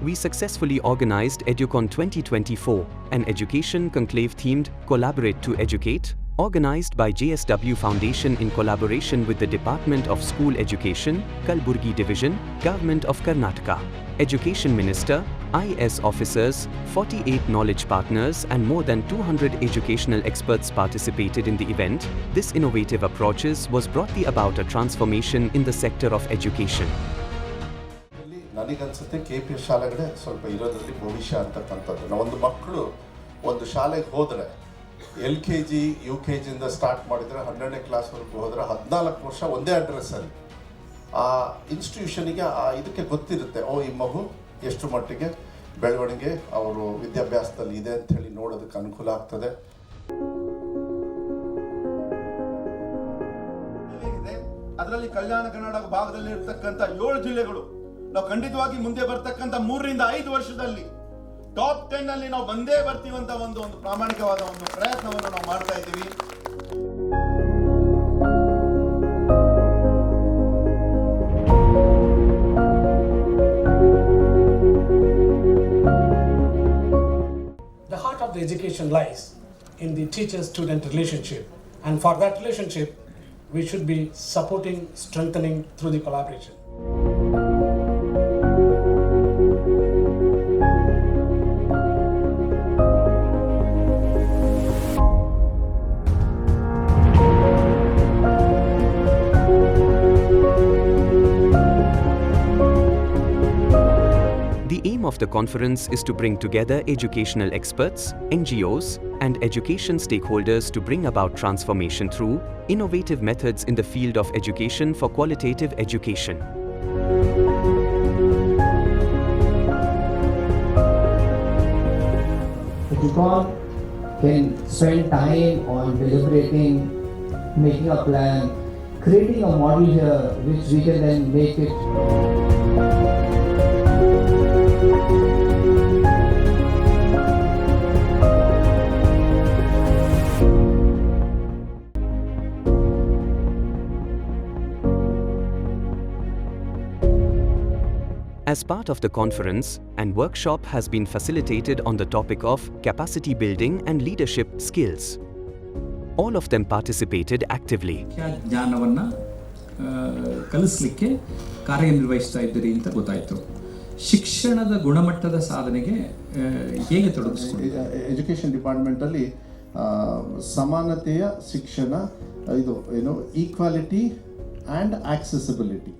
we successfully organized Educon 2024, an education conclave themed Collaborate to Educate, organized by JSW Foundation in collaboration with the Department of School Education, Kalburgi Division, Government of Karnataka. Education Minister, IS officers, 48 knowledge partners and more than 200 educational experts participated in the event. This innovative approaches was brought about a transformation in the sector of education. ನನಗನ್ಸುತ್ತೆ KPS ಶಾಲೆಗಳೇ ಸ್ವಲ್ಪ ಇರೋದ್ರಲ್ಲಿ ಭವಿಷ್ಯ ಅಂತಕ್ಕಂಥದ್ದು. ಒಂದು ಮಕ್ಕಳು ಒಂದು ಶಾಲೆಗೆ ಹೋದರೆ LKG UKG ಇಂದ ಸ್ಟಾರ್ಟ್ ಮಾಡಿದರೆ 12ನೇ ಕ್ಲಾಸ್ವರೆಗೂ ಹೋದರೆ 14 ವರ್ಷ ಒಂದೇ ಅಡ್ರೆಸ್ಸಲ್ಲಿ ಆ ಇನ್ಸ್ಟಿಟ್ಯೂಷನಿಗೆ ಇದಕ್ಕೆ ಗೊತ್ತಿರುತ್ತೆ, ಈ ಮಗು ಎಷ್ಟು ಮಟ್ಟಿಗೆ ಬೆಳವಣಿಗೆ ಅವರು ವಿದ್ಯಾಭ್ಯಾಸದಲ್ಲಿ ಇದೆ ಅಂತ ಹೇಳಿ ನೋಡೋದಕ್ಕೆ ಅನುಕೂಲ ಆಗ್ತದೆ. ಅದರಲ್ಲಿ ಕಲ್ಯಾಣ ಕರ್ನಾಟಕ ಭಾಗದಲ್ಲಿ ಇರತಕ್ಕಂಥ 7 ಜಿಲ್ಲೆಗಳು ನಾವು ಖಂಡಿತವಾಗಿ ಮುಂದೆ ಬರ್ತಕ್ಕಂಥ 3 ರಿಂದ 5 ವರ್ಷದಲ್ಲಿ ಟಾಪ್ 10 ಅಲ್ಲಿ ನಾವು ಬಂದೇ ಬರ್ತೀವಂತ ಒಂದು ಪ್ರಾಮಾಣಿಕವಾದ ಒಂದು ಪ್ರಯತ್ನವನ್ನು ನಾವು ಮಾಡ್ತಾ ಇದ್ದೀವಿ. The heart of the education lies in the teacher-student relationship, and for that relationship we should be supporting, strengthening through the collaboration. The aim of the conference is to bring together educational experts, NGOs, and education stakeholders to bring about transformation through innovative methods in the field of education for qualitative education. Educon can spend time on deliberating, making a plan, creating a model here which we can then make it. As part of the conference, an workshop has been facilitated on the topic of capacity building and leadership skills. All of them participated actively. ಜ್ಞಾನವನ್ನ ಕಲಿಸಲಿಕ್ಕೆ ಕಾರ್ಯನಿರ್ವಹಿಸ್ತಾ ಇದ್ದೀರಿ ಅಂತ ಗೊತ್ತಾಯಿತು. ಶಿಕ್ಷಣದ ಗುಣಮಟ್ಟದ ಸಾಧನೆಗೆ ಹೇಗೆ ತೊಡಗಿಸಿಕೊಂಡಿದ್ದೀರಿ? Education ಡಿಪಾರ್ಟ್ಮೆಂಟಲ್ಲಿ ಸಮಾನತೆಯ ಶಿಕ್ಷಣ, ಇದು ಈಕ್ವಾಲಿಟಿ ಆ್ಯಂಡ್ ಆಕ್ಸೆಸಿಬಿಲಿಟಿ